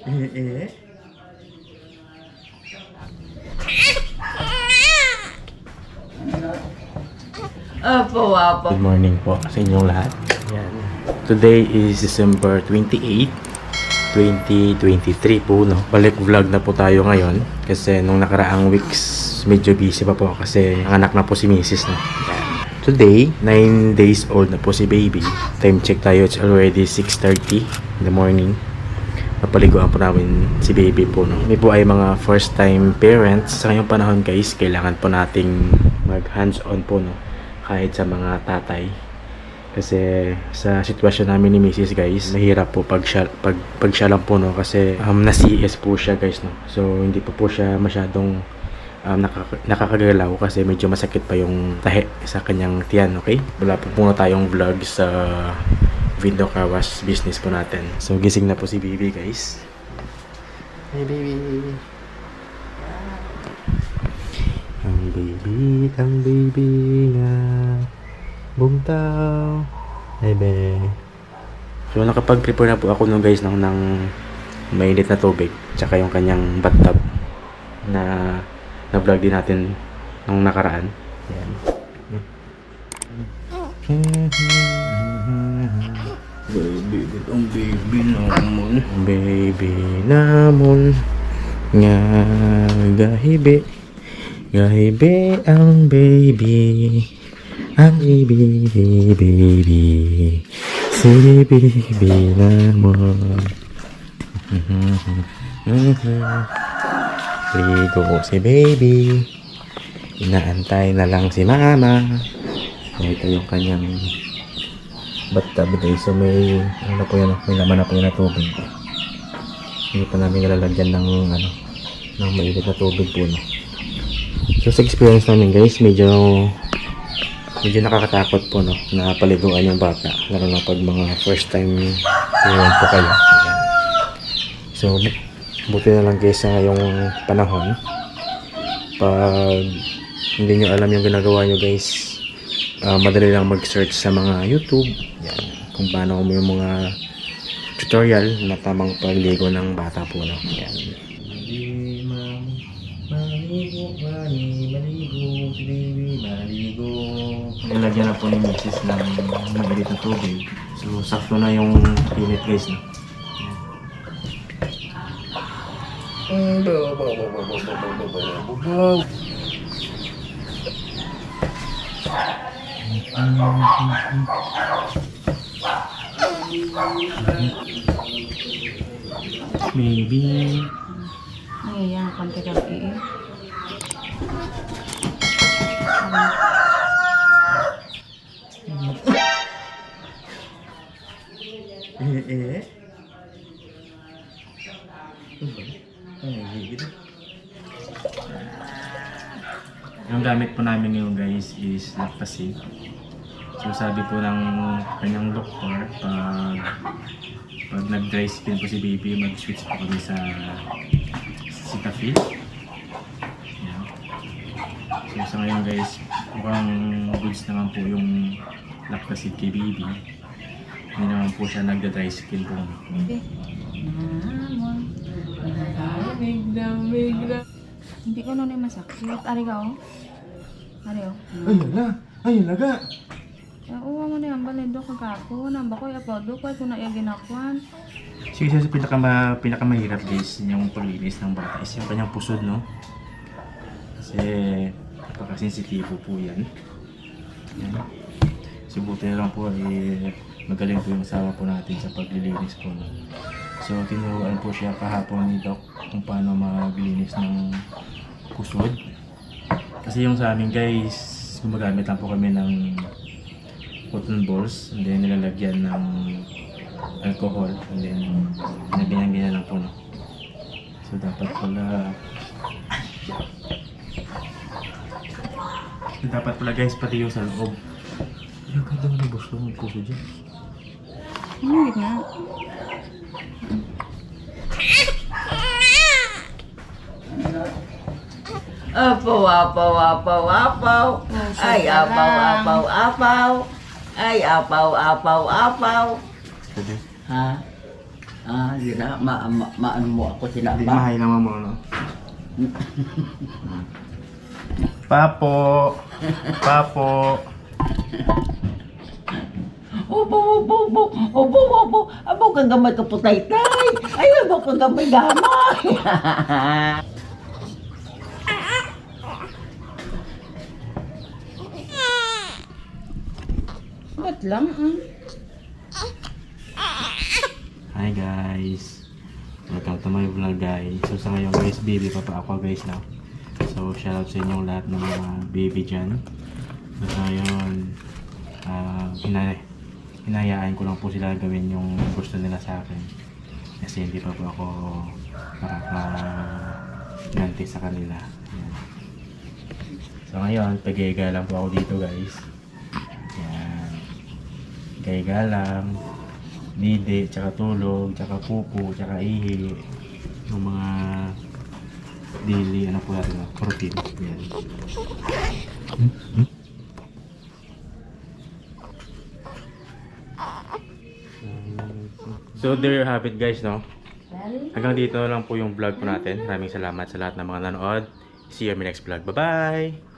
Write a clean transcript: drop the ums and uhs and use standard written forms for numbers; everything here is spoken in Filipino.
Eh? Apo. Good morning po sa inyong lahat. Yan. Today is December 28, 2023 po, no? Balik vlog na po tayo ngayon kasi nung nakaraang weeks medyo busy pa po kasi anak na po si Mrs. no? Yan. Today, 9 days old na po si baby. Time check tayo, it's already 6:30 in the morning. Napaliguan po namin si baby po, no? Kami po ay mga first time parents. Sa ngayong panahon guys, kailangan po nating mag hands on po, no? Kahit sa mga tatay. Kasi sa sitwasyon namin ni Mrs. guys, mahirap po pag siya lang po, no? Kasi na-CS po siya guys, no? So hindi po siya masyadong nakakagalaw kasi medyo masakit pa yung tahi sa kanyang tiyan, okay? Wala po muna tayong vlog sa window car wash business po natin. So gising na po si baby guys. Hey baby. Ang baby nga bugtaw. Hey be. So nakapag-prepare na po ako nung guys ng mainit na tubig tsaka yung kanyang bathtub na vlog din natin nung nakaraan. Yan. Baby namon nga gahibe ang baby si baby namon. Ligo si baby, inaantay na lang si mama. Ito yung kanyang bathtub guys. So may may laman na po yan na tubig. Hindi pa namin nalalagyan ng mainit na tubig po, no? So sa experience namin guys, medyo nakakatakot po, no, na paliguan yung bata, lalo na pag mga first time parent po kayo. Ayan. So buti na lang guys sa ngayong panahon, pag hindi nyo alam yung ginagawa nyo guys, madali lang mag-search sa mga YouTube. Yan. Kung paano mo yung mga tutorial na tamang pagligo ng bata po, no? Yan. Maligo. Nilagyan na po ni Mrs. ng mainit na tubig. So sakto na yung init guys, no? Baby. Ayan, konti kami eh. Yung gamit po namin ngayon guys is Lactacid. So sabi po ng kanyang doktor, pag nag-dry skin po si baby, mag-switch po kami sa Cetaphil. Yan. So sa ngayon guys, mukhang goods naman po yung Lactacid kay baby. Hindi naman po siya nagda-dry skin po. Baby. Bigla. Hindi ko nun yung masakit. Ari ka oh. Ari oh. Ay laga. Uwa mo na yung balido kagako. Namba ko i-upload ko. Ito na yung ginakwan. So isa sa pinakamahirap guys yung paglinis ng bata is yung kanyang pusod, no? Kasi napaka-sensitibo po yan. Yan. So buti na lang po magaling po yung asawa po natin sa paglilinis po, no? So tinuruan po siya kahapon ni Doc kung paano maglinis ng pusod. Kasi yung sa amin guys, gumagamit lang po kami ng cotton balls and then nilalagyan ng alcohol and then ganyan lang po, no? So dapat pala guys, pati yung sa loob. Yung ganda ng puso dyan. Hindi nga. Apaw. Ay, apaw. Ay, apaw. Pwede. Ha? Sila, maano mo ako sila Hindi ba? mahay naman mo, no? Papo! Papo! Opo. Abo kang gamay ka putay-tay. Ay, abo kang gamay-gamay. Ba't lang? Hi guys! Welcome to my vlog guys. So sa ngayon guys, baby pa ako guys now. So shoutout sa inyong lahat ng mga baby dyan. So sa ngayon, hinayaan ko lang po sila gawin yung gusto nila sa akin. Kasi hindi pa po ako ganti sa kanila. Ayan. So ngayon, pag-iiga lang po ako dito guys. Ayan. Gaiga lang. Didi, tsaka tulog, tsaka pupo, tsaka ihi. Yung mga daily, ano po natin, routine. Yan. So there you have it guys, no? Hanggang dito na lang po yung vlog po natin. Maraming salamat sa lahat ng mga nanood. See you in my next vlog. Bye-bye!